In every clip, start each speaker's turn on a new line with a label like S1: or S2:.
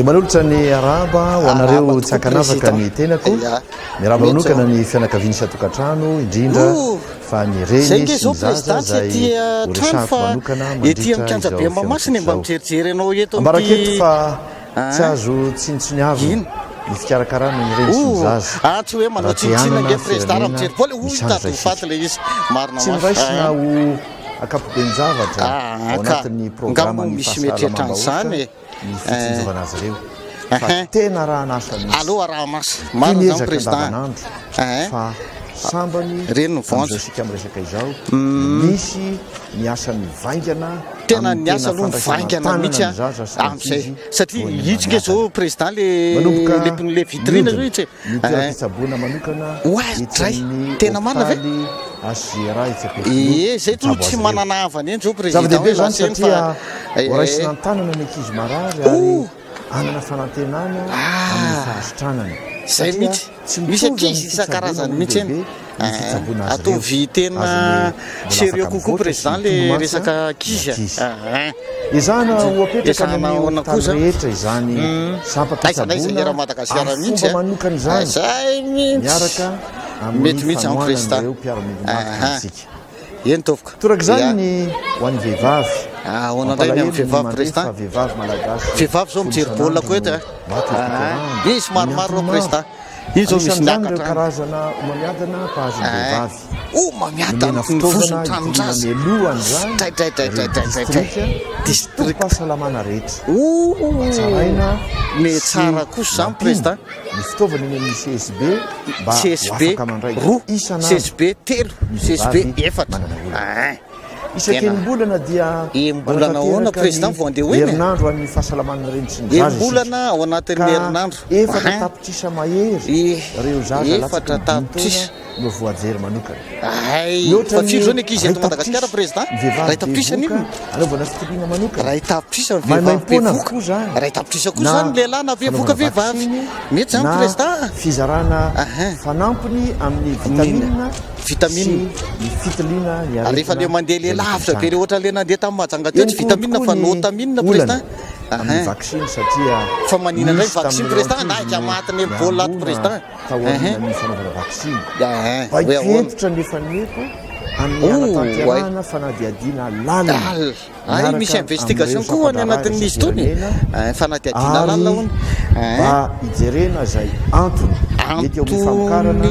S1: dia manolotra ny araba ho anareo tsy hakanavaka ny tenako miaraba manokana ny fianakaviany satokantrano indrindra fa ny reny sy ny zaza zay horesahako manokana mandritra izao fianakavianao ambaraketo fa tsy azo tsinitsony avy ny fikarakarana ny reny sy ny zaza
S2: tsy hoe manao tsinitsina nge président raha mijery-poly tato faty le izy marina
S1: tsy niraisina ho akapobe ny zavatra ao anatin'ny programma ny fahasalamamba ohatra ny fitsinjovana azy ireo fa tena raha nasa
S2: aloha raha masa marina zany président
S1: fa sambany
S2: reny ny voanjo
S1: sika miresaka izao misy miasa mivaingana
S2: tena ny asa aloha mivaingana mihitsy am'izay satria hitsika zao président le vitrine zao itsy
S1: ny toeram-pitsaboana manokana
S2: oazay tena marina ve
S1: asera
S2: zay to tsy manana havany eny zao président
S1: zava-dehibe zany satria horaisina an-tanana ny ankizy marary ary anana fanantenana amin'ny fahasitranana
S2: zay mihitsy misy ankizy isan-karazany mihitsy eny atovy tena sérieux kokoa président le resaka ankizy
S1: izana ho apetraka amin'ny tany rehetra izany sampam-pitsaboana fomba manokana izany
S2: zay mihitsy
S1: miaraka
S2: mety mihitsy amin'ny président
S1: mpiara-midomaka
S2: eny tovoka
S1: torak' izany ny ho an'ny vehivavy
S2: onandray ny amin'ny vehivavy président
S1: vehivavy malagasy
S2: vehivavy zao mijery baolina koa eto misy maromaro reo président iny zao misy
S1: ireo karazana omamiadana mpahazony vehivavy
S2: mamiadana ny vosony tranondraza
S1: melohany zany district fahasalamana rehetra tsaraina
S2: me tsara kosa zany président
S1: ny fitaovana eny amin'ny CSB mba afaka mandray
S2: isana CSB telo CSB efatra
S1: isaken'bolana dia
S2: bolana ahoana président vao andeha hoe
S1: herinandro amin'ny fahasalamana reny sy ny
S2: bolana ao anatin'ny herinandro
S1: efatra tapitrisa mahery reo zaza
S2: efatra tapitrisa
S1: no voajery manokana
S2: fa firy zao ny ankizy eto Madagasikara président ray tapitrisa nino
S1: anaovana fitiliana manokana
S2: ray tapitrisa ny vehivavy bevoka ray tapitrisa koa zany lehilahy na bevoka vehivavy mety zany président
S1: fizarana fanampony amin'ny vitamine ny fitiliana
S2: rehefa le mandeha le lavitra be re ohatra le nandeha tamin'ny Mahajanga teo tsy vitamine fa notamine président
S1: amin'ny vaccine satria
S2: fa manina indray vaccine président naika matiny baolina ato président
S1: ny fanaovana vaccine baikentitra nefa neto amin'ny anatanterana fanadiadiana lalina
S2: ay misy investigation koa any anatin'ny izy tony fanadiadiana lalina hony
S1: mba hijerena zay antony mety eo amin'ny famokarana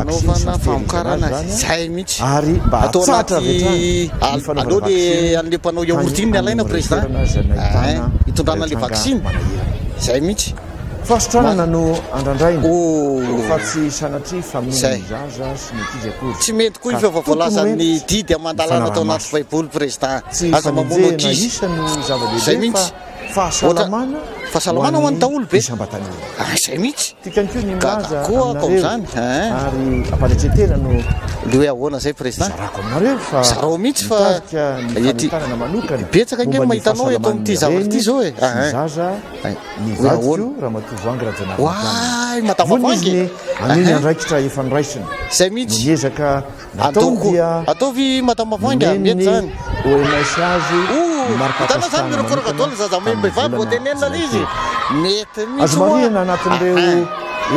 S2: anaovana famokarana zay mihitsy
S1: ary mba atsatra
S2: aloha le an'le mpanao yaourt iny ny alaina président hitondrana le vaccine zay mihitsy
S1: fasitranana no andraindraina fa tsy sanatria famin'ny zaza sy ny ankizy akory
S2: tsy mety koa ifeovavoalazan'ny didy amandalana atao anaty baiboly président aza mamono ankizy
S1: isany zava-dehibe
S2: zay mihitsy
S1: fahasalamana
S2: fahasalamana ho an'ny daolo be
S1: isambatany
S2: zay mihitsy
S1: tikany koa ny milaza
S2: koa akao zany
S1: ary ampaletretena no
S2: le hoe ahoana zay président
S1: zarako aminareo fa
S2: zarao mihitsy fa
S1: tanana manokana
S2: betsaka nge mahitanao eto amin'ity zavatra ty zao e
S1: zaza ny vadiko raha matovoangy raha
S2: way matavavangy
S1: aniny andraikitra efa niraisina
S2: zay mihitsy
S1: miezaka natao dia
S2: ataovy matamavangy mety zany
S1: OMS azy
S2: tana zany mirekorakadôla zaza mehivavy vo tenenina le izy mety mihitsy
S1: azo marihana anatin'ireo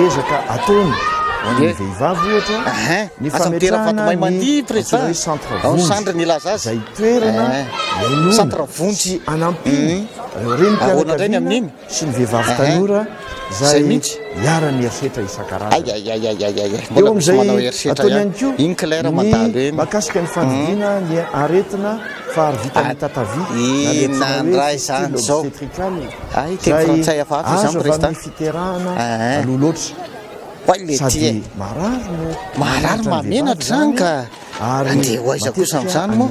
S1: ezaka ataony ny vehivavy ohatra ny fametrahana
S2: mandi président centre ny ilaza
S1: zay toerana
S2: centre vonjy
S1: anampiny reo reny
S2: amin'iny
S1: sy ny vehivavy tanora zay miara-ny erisetra isan-karazany eo am'izay ataony ihany ko
S2: iny claire mandalo eny
S1: makasika ny fandidiana ny aretina fa ary vita ny tatavy
S2: nandray zany zao ay teny frantsay afafy zany président
S1: fiterahana aloha loatra sady
S2: marary mamenatra zany ka andeha ho aiza kosa am'izany moa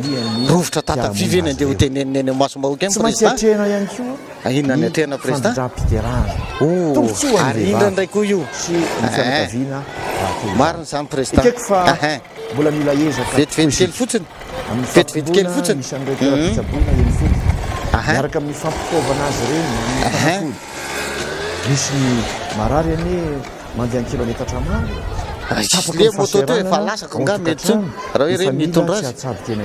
S2: rovotra tatavivy eny andeha ho teneniny masomahoka eny président
S1: atrehana ihany koa
S2: inona ny atrehana président
S1: piterahana
S2: ary indra ndray koa io
S1: sy ny fianakaviana
S2: marina zany président
S1: ikeko fa mbola mila ezaka
S2: vetivety kely fotsiny vetivety kely fotsiny
S1: isan'ireo toeram-pitsaboana eny fotsiny miaraka amin'ny fampitaovana azy reny misy ny marary ane mandeha kilomètre maro
S2: le moto teo efa lasaka nga mety tsony raha hoe reny mitondra azy
S1: atsady tena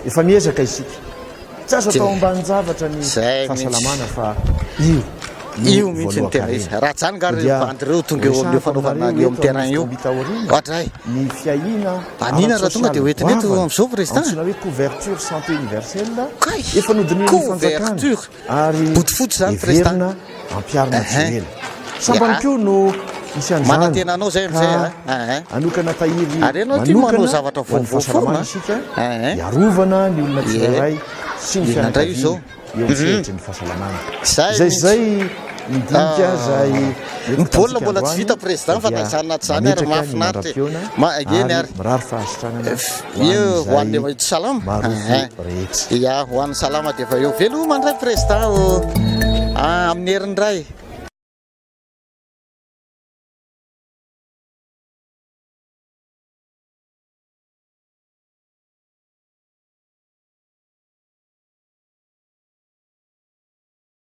S1: efa miezaka isika tsy azo atao ambany zavatra ny fahasalamana fa io
S2: io mihitsy ny tena izy raha zany garbandireo tonga eo amin'io fanaovana eo amin'ny terrain io ohatray
S1: ny fiahina
S2: anina raha tonga dia hoentiny eto amin'izao président
S1: antsoina hoe couverture santé universelle
S2: kay
S1: efa nodininy fanjakana
S2: couverture
S1: ary
S2: botifotsy zany président
S1: everina ampiarina tsirely sambany koa no misy an'izany
S2: manantena anao zay amizay
S1: anokana tahiry
S2: ary ianao ty manao zavatra vaovao foana
S1: isika iarovana ny olona tsirairay sy ny
S2: indray io zao
S1: eo amitsehitry ny fahasalamana
S2: zay
S1: zay midinika zay
S2: mibaolina mbola tsy vita président fa naisana anaty zany ary mahafinaritra eny ary
S1: mirary fahasitranana
S2: io hoan'ny mahitsy salama
S1: rehetra
S2: ia hoan'ny salama dia efa eo velo mandray président amin'ny herin'ny ray